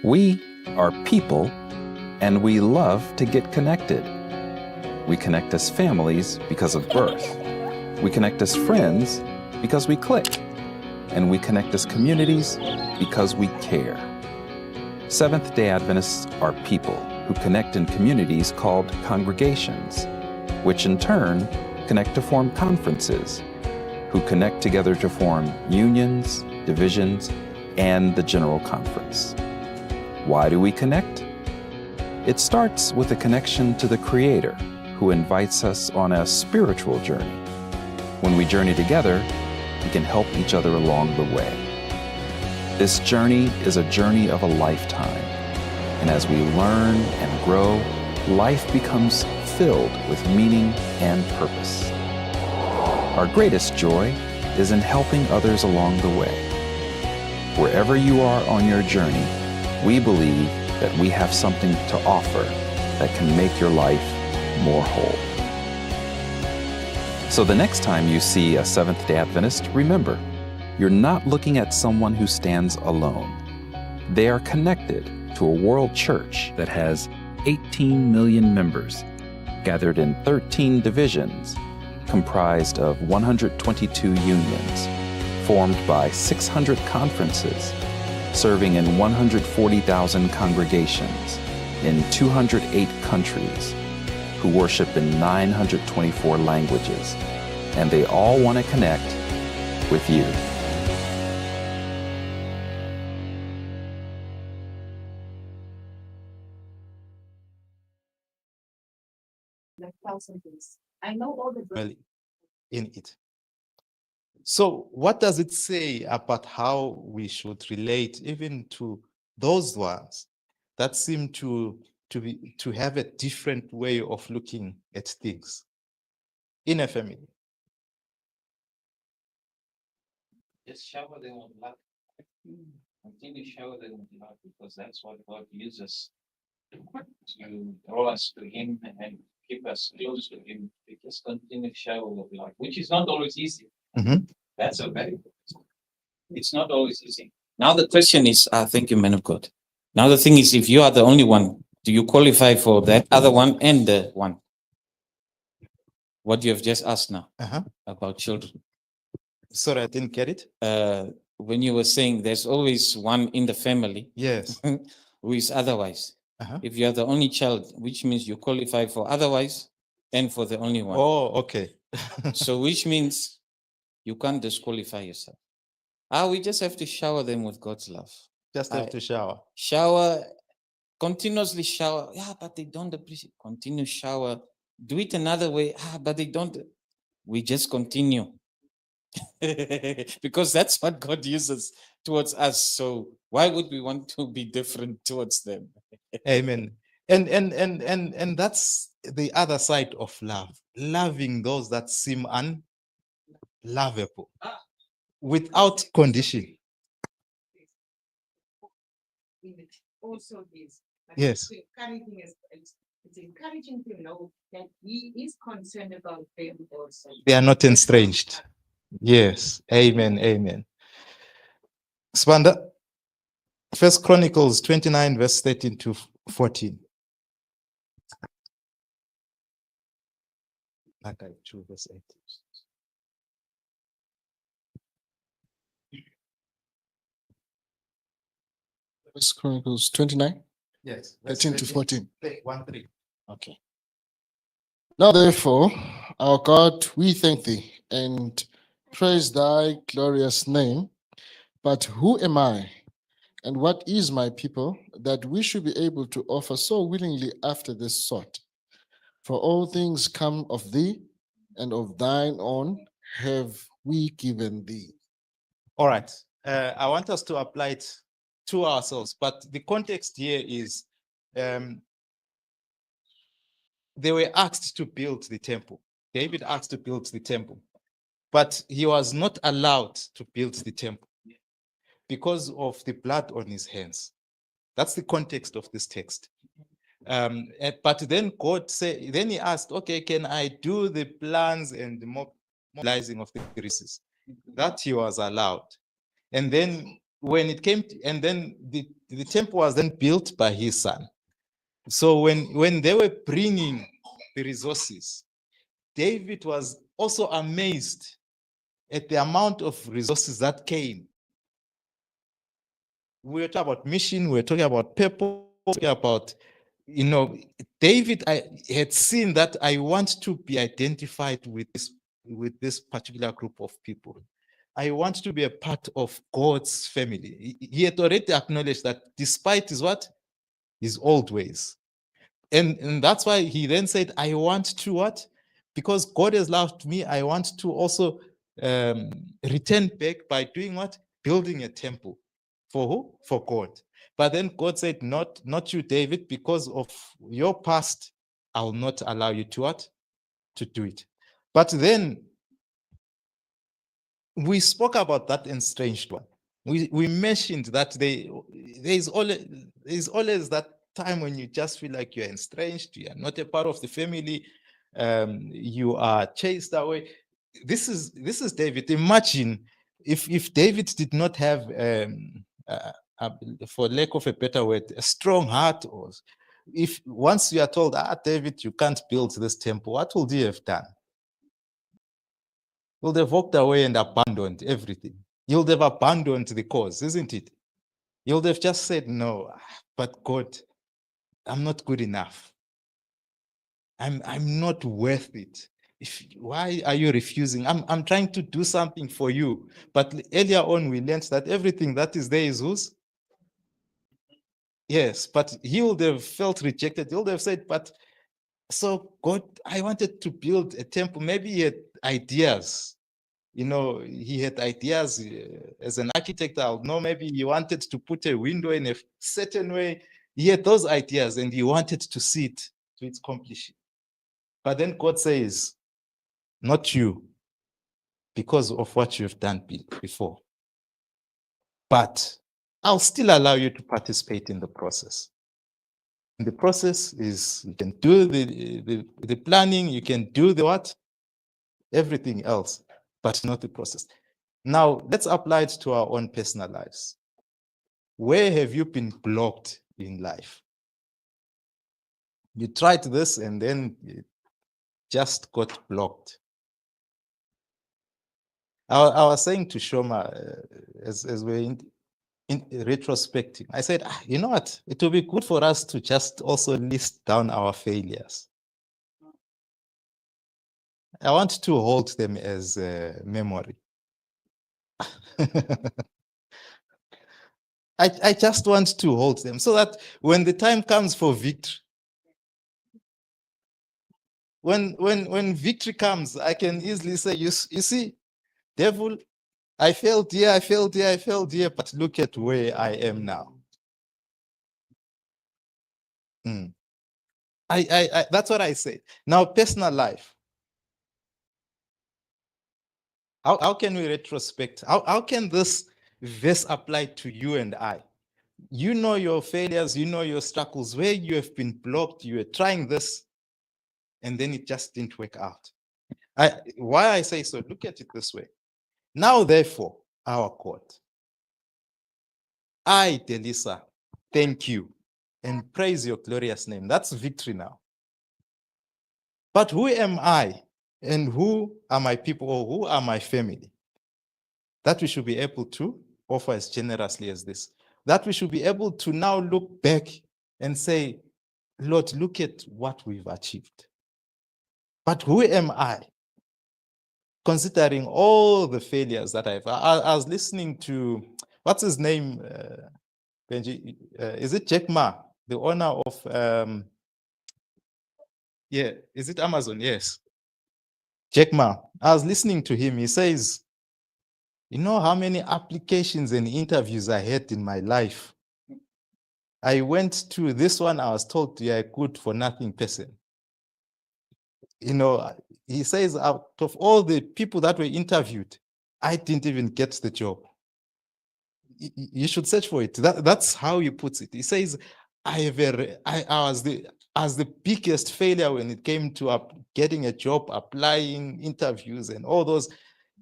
We are people, and we love to get connected. We connect as families because of birth. We connect as friends because we click. And we connect as communities because we care. Seventh-day Adventists are people who connect in communities called congregations, which in turn connect to form conferences, who connect together to form unions, divisions, and the General Conference. Why do we connect? It starts with a connection to the Creator, who invites us on a spiritual journey. When we journey together, we can help each other along the way. This journey is a journey of a lifetime, and as we learn and grow, life becomes filled with meaning and purpose. Our greatest joy is in helping others along the way. Wherever you are on your journey, we believe that we have something to offer that can make your life more whole. So the next time you see a Seventh-day Adventist, remember, you're not looking at someone who stands alone. They are connected to a world church that has 18 million members, gathered in 13 divisions, comprised of 122 unions, formed by 600 conferences, serving in 140,000 congregations in 208 countries, who worship in 924 languages, and they all want to connect with you. I know all the in it. So what does it say about how we should relate even to those ones that seem to have a different way of looking at things in a family? Just shower them with love. Continue to shower them with love, because that's what God uses to draw us to Him and keep us close to Him. We just continue to shower with love, which is not always easy. Mhm. That's a very good. It's not always easy. Now the question is, thank you, man of God. Now the thing is, if you are the only one, do you qualify for that other one and the one? What you have just asked now about children. Sorry, I didn't get it. When you were saying there's always one in the family, Yes, who is otherwise. If you are the only child, which means you qualify for otherwise and for the only one. Oh, okay. So which means you can't disqualify yourself. We just have to shower them with God's love. Just have to shower. Shower, continuously shower. Yeah, but they don't appreciate. Continue shower. Do it another way. But they don't. We just continue. Because that's what God uses towards us. So why would we want to be different towards them? Amen. And that's the other side of love. Loving those that seem unlovable without condition. Also is Yes. it's encouraging to know that He is concerned about them also. They are not estranged. Yes. Amen. Amen. Spanda, First Chronicles 29, verse 13 to 14. Haggai 2, verse 8. First Chronicles 29, Yes. 13 to 14. 1-3. Okay. Now therefore, our God, we thank thee and praise thy glorious name. But who am I, and what is my people, that we should be able to offer so willingly after this sort? For all things come of thee, and of thine own have we given thee. All right. I want us to apply it to ourselves, but the context here is they were asked to build the temple. David asked to build the temple, but he was not allowed to build the temple because of the blood on his hands. That's the context of this text. But then God said, then he asked, okay, can I do the plans and the mobilizing of the resources? That he was allowed. And then when it came to, and then the temple was then built by his son. So when they were bringing the resources, David was also amazed at the amount of resources that came. We were talking about mission, we were talking about purpose, talking about, David, I had seen that I want to be identified with this particular group of people. I want to be a part of God's family. He had already acknowledged that despite his old ways. And that's why he then said, I want to what? Because God has loved me, I want to also return back by doing what? Building a temple. For who? For God. But then God said, not you, David, because of your past, I'll not allow you to what? To do it. But then we spoke about that estranged one. We mentioned that there's always that time when you just feel like you're estranged, you are not a part of the family, you are chased away. This is David. Imagine if David did not have, for lack of a better word, a strong heart, or if once you are told, David, you can't build this temple, what would he have done? He would have walked away and abandoned everything. He would have abandoned the cause, isn't it? He would have just said, no, but God, I'm not good enough. I'm not worth it. Why are you refusing? I'm trying to do something for you. But earlier on, we learned that everything that is there is whose? Yes, but he would have felt rejected. He would have said, but so God, I wanted to build a temple. Maybe he had ideas. He had ideas as an architect. I'll know maybe he wanted to put a window in a certain way. He had those ideas and he wanted to see it to its completion. But then God says, not you, because of what you've done before. But I'll still allow you to participate in the process. And the process is you can do the planning, you can do the what? Everything else, but not the process. Now, let's apply it to our own personal lives. Where have you been blocked in life? You tried this and then it just got blocked. I was saying to Shoma, as we're in retrospecting, I said, you know what? It will be good for us to just also list down our failures. I want to hold them as a memory. I just want to hold them so that when the time comes for victory, when victory comes, I can easily say, you see, devil, I failed here, but look at where I am now. That's what I say. Now, personal life. How can we retrospect? How can this verse apply to you and I? You know your failures, you know your struggles, where you have been blocked, you were trying this, and then it just didn't work out. Why I say so, look at it this way. Now, therefore, our God, I, Delisa, thank you and praise your glorious name. That's victory now. But who am I and who are my people or who are my family? That we should be able to offer as generously as this. That we should be able to now look back and say, Lord, look at what we've achieved. But who am I? Considering all the failures that I was listening to, what's his name, Benji? Is it Jack Ma, the owner of, is it Amazon? Yes. Jack Ma. I was listening to him. He says, you know how many applications and interviews I had in my life? I went to this one, I was told you're a good for nothing person. He says out of all the people that were interviewed, I didn't even get the job. You should search for it. That's how he puts it. He says, I was the biggest failure when it came to getting a job, applying interviews and all those.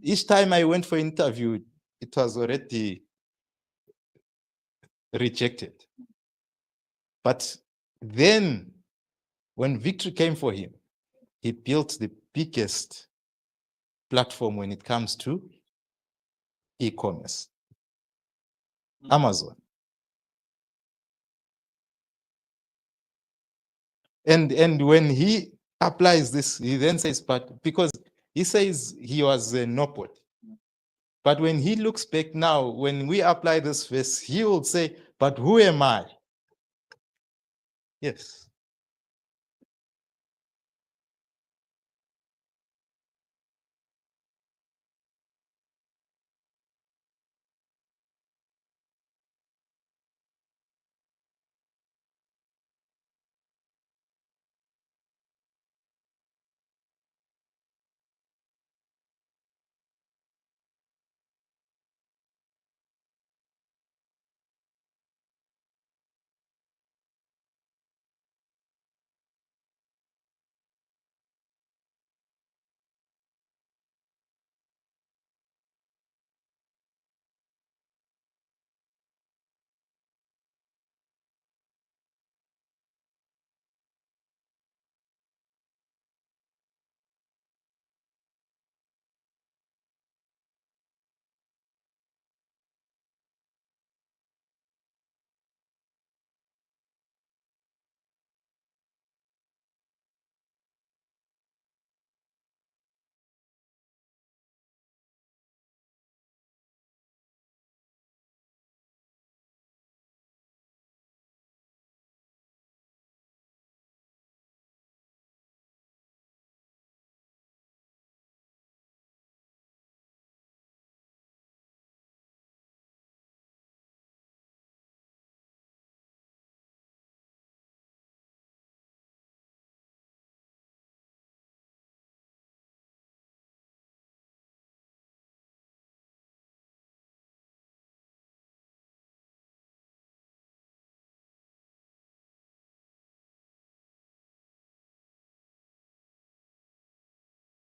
Each time I went for interview, it was already rejected. But then, when victory came for him, he built the biggest platform when it comes to e-commerce, Amazon. And when he applies this, he then says, but because he says he was nobody. But when he looks back now, when we apply this verse, he will say, but who am I? Yes.